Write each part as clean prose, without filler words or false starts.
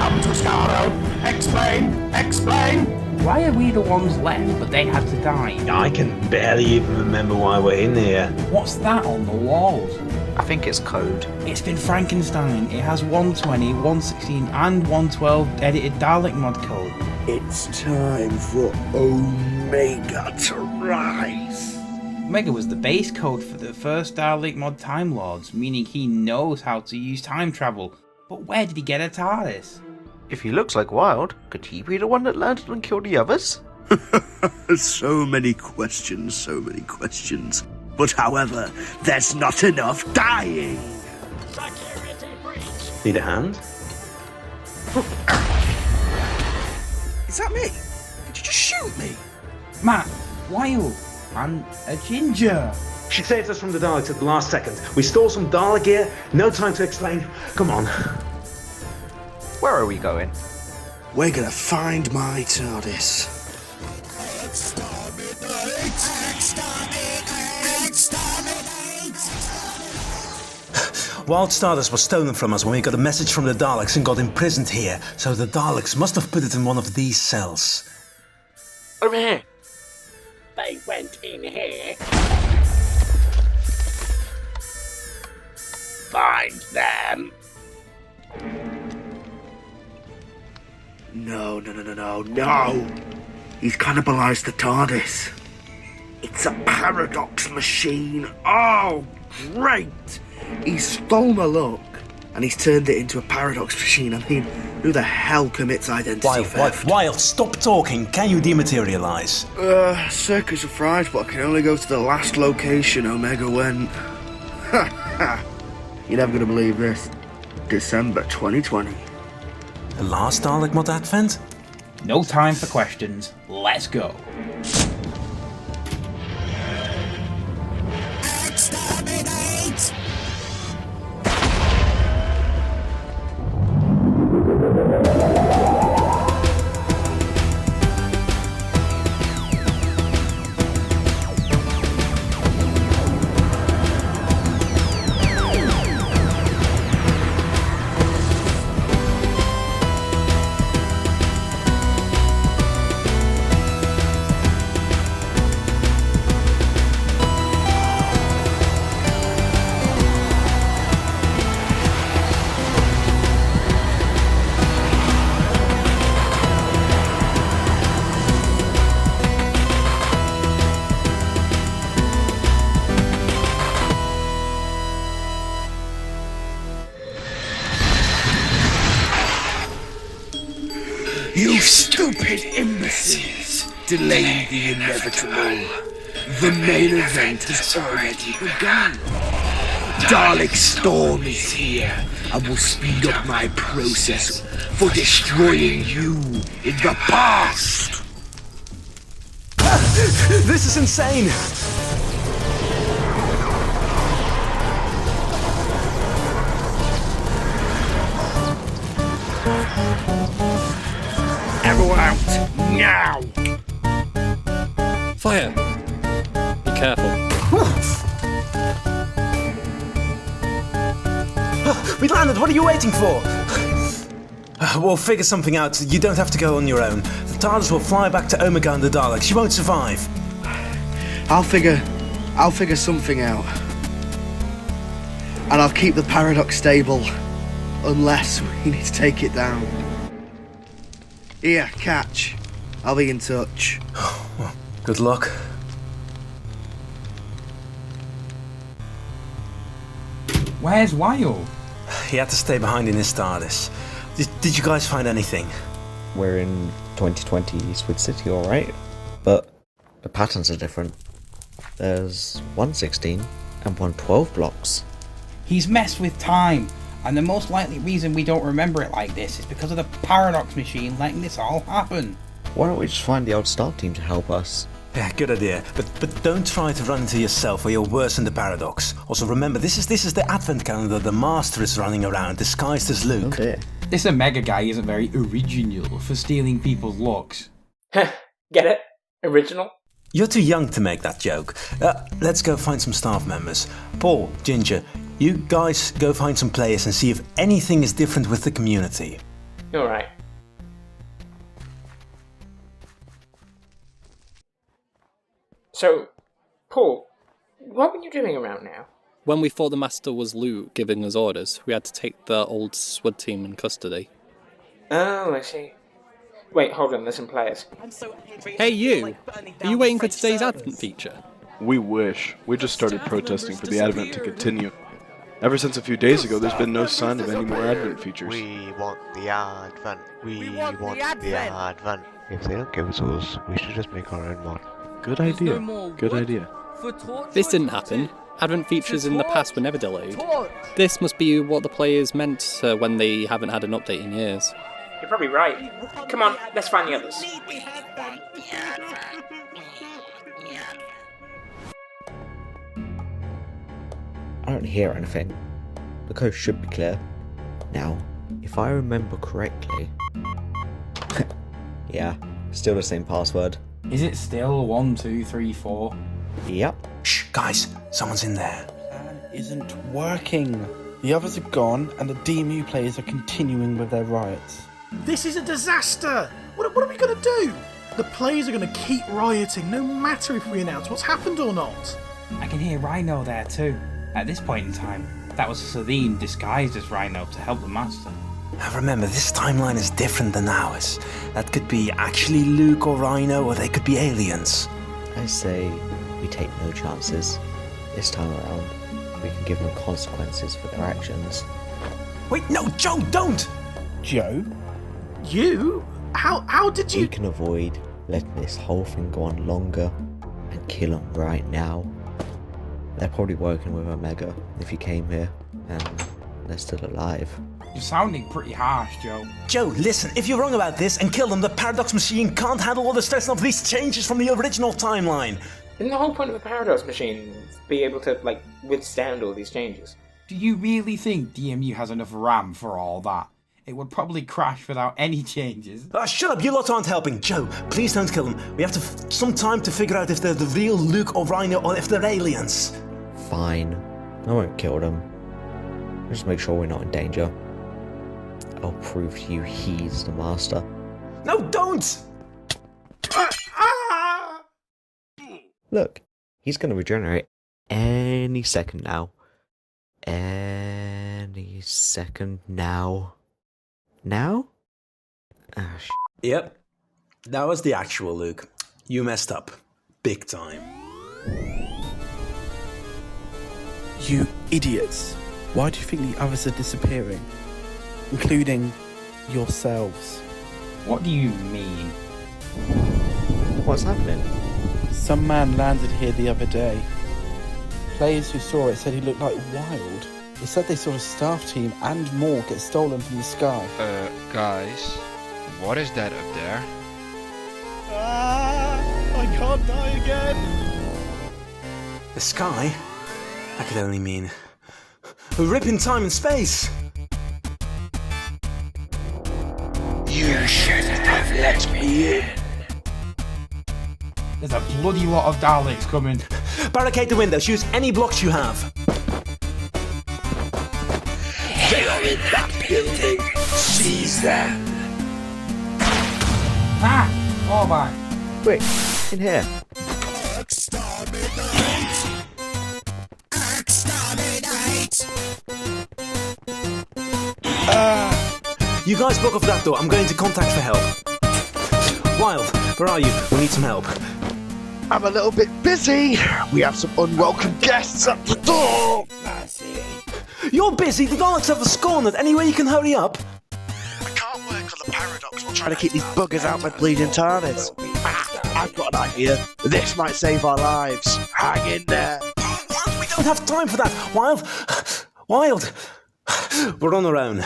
come to Skaro? Explain! Why are we the ones left, but they had to die? I can barely even remember why we're in here. What's that on the walls? I think it's code. It's been Frankenstein. It has 120, 116 and 112 edited Dalek Mod code. It's time for Omega to rise. Omega was the base code for the first Dalek Mod Time Lords, meaning he knows how to use time travel. But where did he get a TARDIS? If he looks like Wild, could he be the one that landed and killed the others? So many questions. But however, there's not enough dying. Security breach. Need a hand? Is that me? Did you just shoot me? Matt, Wild, and a ginger. She saved us from the Daleks at the last second. We stole some Dalek gear. No time to explain. Come on. Where are we going? We're gonna find my TARDIS. Wild TARDIS was stolen from us when we got a message from the Daleks and got imprisoned here, so the Daleks must have put it in one of these cells. Over here. They went in here. Find them. No. He's cannibalized the TARDIS. It's a paradox machine. Oh, great! He's stole my luck and he's turned it into a paradox machine. I mean, who the hell commits identity theft? Wild, stop talking. Can you dematerialize? Circus of Fright, but I can only go to the last location Omega went. You're never gonna believe this. December 2020. The last Dalek Mod Advent? No time for questions. Let's go. Exterminate! You stupid imbeciles! Delaying the inevitable. The main event has already begun. Dalek Storm is here and will speed up my process for destroying you in the past. This is insane! Everyone out, now! Fire! Be careful. We landed, what are you waiting for? We'll figure something out. You don't have to go on your own. The TARDIS will fly back to Omega and the Daleks. You won't survive. I'll figure something out. And I'll keep the paradox stable. Unless we need to take it down. Here, catch. I'll be in touch. Well, good luck. Where's Wild? He had to stay behind in his TARDIS. Did you guys find anything? We're in 2020 Eastwood City, alright? But the patterns are different. There's 116 and 112 blocks. He's messed with time, and the most likely reason we don't remember it like this is because of the paradox machine letting this all happen. Why don't we just find the old staff team to help us? Yeah, good idea. But don't try to run into yourself or you'll worsen the paradox. Also remember, this is the advent calendar the Master is running around, disguised as Luke. Oh dear. This Omega guy isn't very original for stealing people's looks. Get it? Original? You're too young to make that joke. Let's go find some staff members. Paul, Ginger, you guys go find some players and see if anything is different with the community. Alright. So, Paul, what were you doing around now? When we thought the Master was Luke giving us orders, we had to take the old SWDTeam in custody. Oh, I see. Wait, hold on, there's some players. Hey you! Are you waiting for today's Advent feature? We wish. We just started protesting for the Advent to continue. Ever since a few days ago, there's been no sign of any more Advent features. We want the Advent. We want the Advent. If they don't give us those, we should just make our own one. Good idea. Good idea. This didn't happen. Advent features in the past were never delayed. This must be what the players meant when they haven't had an update in years. You're probably right. Come on, let's find the others. I don't hear anything. The coast should be clear. Now, if I remember correctly... yeah, still the same password. Is it still 1, 2, 3, 4? Yep. Shh, guys, someone's in there. Plan isn't working. The others are gone, and the DMU players are continuing with their riots. This is a disaster! What are we going to do? The players are going to keep rioting no matter if we announce what's happened or not. I can hear Rhino there too. At this point in time, that was Salim disguised as Rhino to help the Master. Now remember, this timeline is different than ours. That could be actually Luke or Rhino, or they could be aliens. I say we take no chances. This time around, we can give them consequences for their actions. Wait, no, Joe, don't! Joe? You? How did you... We can avoid letting this whole thing go on longer and kill them right now. They're probably working with Omega if he came here, and they're still alive. You're sounding pretty harsh, Joe. Joe, listen, if you're wrong about this and kill them, the Paradox Machine can't handle all the stress of these changes from the original timeline. Isn't the whole point of a Paradox Machine be able to, withstand all these changes? Do you really think DMU has enough RAM for all that? It would probably crash without any changes. Shut up, you lot aren't helping. Joe, please don't kill them. We have some time to figure out if they're the real Luke or Rhino or if they're aliens. Fine. I won't kill them. Just make sure we're not in danger. I'll prove to you he's the Master. No, don't! Look, he's going to regenerate any second now. Any second now. Now? Ah, Yep. That was the actual Luke. You messed up. Big time. You idiots. Why do you think the others are disappearing? Including yourselves. What do you mean? What's happening? Some man landed here the other day. Players who saw it said he looked like Wild. They said they saw a staff team and more get stolen from the sky. Guys, what is that up there? I can't die again. The sky? That could only mean a rip in time and space. You shouldn't have let me in. There's a bloody lot of Daleks coming. Barricade the windows. Use any blocks you have. They are in that building. Seize them. Ah! Oh my. Quick, in here. You guys block off that door. I'm going to contact for help. Wild, where are you? We need some help. I'm a little bit busy. We have some unwelcome guests at the door. You're busy? The Daleks have us cornered. Any way you can hurry up? I can't work on the Paradox while trying to keep these buggers out my bleeding TARDIS. I've got an idea. This might save our lives. Hang in there. We don't have time for that. Wild. Wild. We're on our own.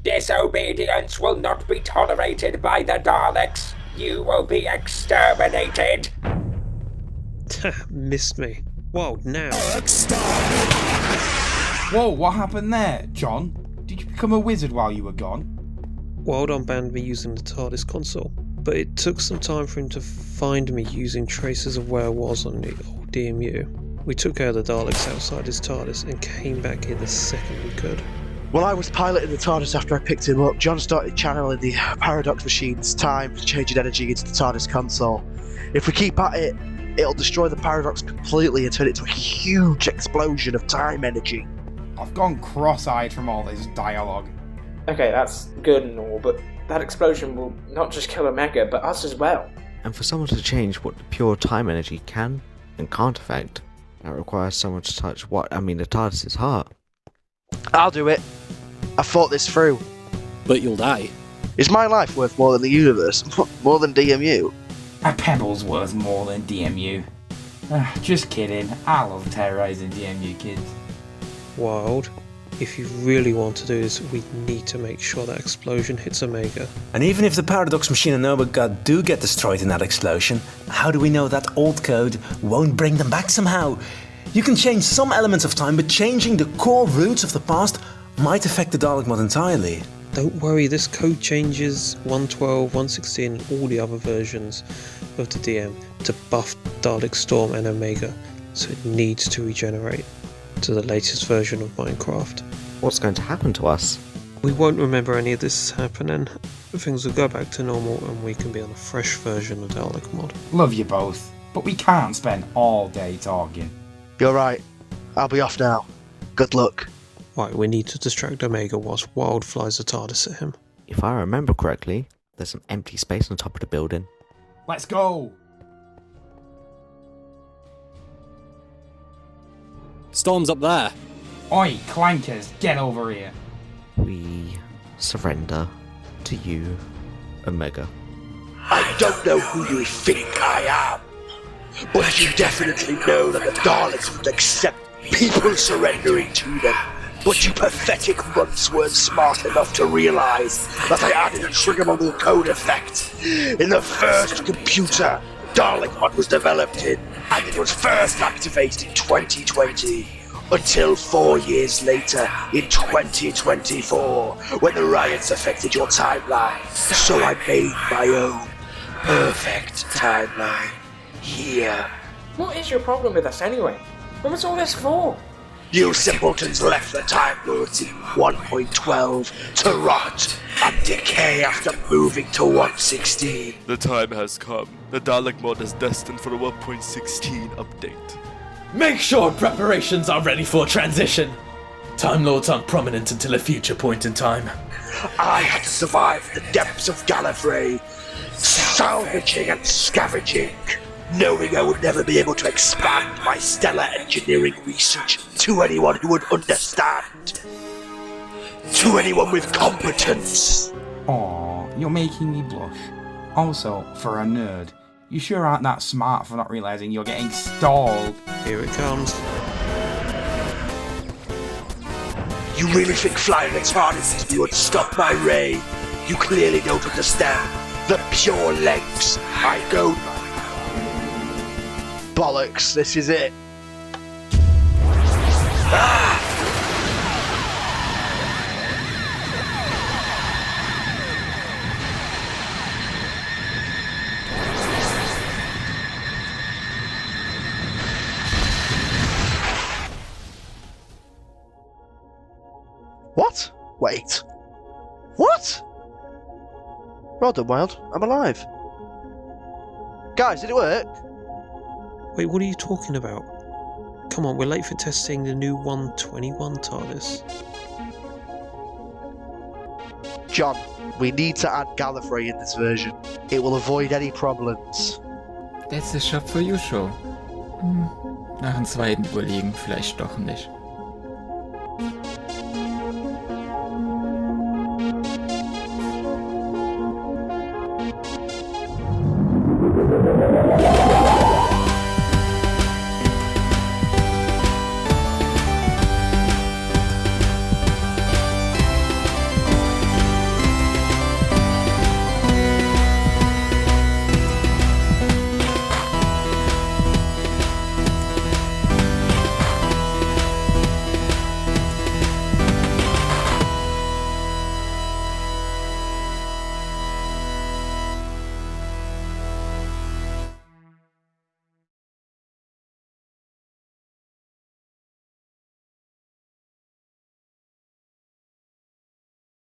Disobedience will not be tolerated by the Daleks. You will be exterminated. Missed me. Whoa, now. Whoa, what happened there, John? Did you become a wizard while you were gone? Wild unbanned me using the TARDIS console, but it took some time for him to find me using traces of where I was on the old DMU. We took out the Daleks outside his TARDIS and came back here the second we could. While I was piloting the TARDIS after I picked him up, John started channeling the paradox machine's time, changing energy into the TARDIS console. If we keep at it, it'll destroy the paradox completely and turn it into a huge explosion of time energy. I've gone cross-eyed from all this dialogue. Okay, that's good and all, but that explosion will not just kill Omega, but us as well. And for someone to change what the pure time energy can and can't affect, that requires someone to touch the TARDIS's heart. I'll do it. I thought this through. But you'll die. Is my life worth more than the universe? More than DMU? A pebble's worth more than DMU. Just kidding. I love terrorising DMU kids. Wild. If you really want to do this, we need to make sure that explosion hits Omega. And even if the paradox machine and Omega do get destroyed in that explosion, how do we know that old code won't bring them back somehow? You can change some elements of time, but changing the core roots of the past might affect the Dalek Mod entirely. Don't worry, this code changes 112, 116 and all the other versions of the DM to buff Dalek Storm and Omega, so it needs to regenerate to the latest version of Minecraft. What's going to happen to us? We won't remember any of this happening. Things will go back to normal and we can be on a fresh version of Dalek Mod. Love you both, but we can't spend all day talking. You're right. I'll be off now. Good luck. Right, we need to distract Omega whilst Wild flies a TARDIS at him. If I remember correctly, there's some empty space on top of the building. Let's go! Storm's up there. Oi, clankers, get over here. We surrender to you, Omega. I don't know who you think I am, but you definitely know that the Daleks would accept people surrendering to them. But you pathetic runts weren't smart enough to realise that I added a triggerable code effect in the first computer Dalek Mod was developed in, and it was first activated in 2020, until 4 years later in 2024, when the riots affected your timeline. So I made my own perfect timeline here. What is your problem with us anyway? What was all this for? You simpletons left the Time Lords in 1.12 to rot and decay after moving to 1.16. The time has come. The Dalek Mod is destined for a 1.16 update. Make sure preparations are ready for transition. Time Lords aren't prominent until a future point in time. I had to survive the depths of Gallifrey, salvaging and scavenging, knowing I would never be able to expand my stellar engineering research to anyone who would understand. To anyone with competence. Aw, you're making me blush. Also, for a nerd, you sure aren't that smart for not realising you're getting stalled. Here it comes. You really think flying the TARDIS would stop my ray? You clearly don't understand the pure lengths I go by. Bollocks, this is it. What? Wait. What? Well done, Wild. I'm alive. Guys, did it work? Wait, what are you talking about? Come on, we're late for testing the new 121 TARDIS. John, we need to add Gallifrey in this version. It will avoid any problems. That's a job for you, Show. Nach dem zweiten Überlegen vielleicht doch nicht.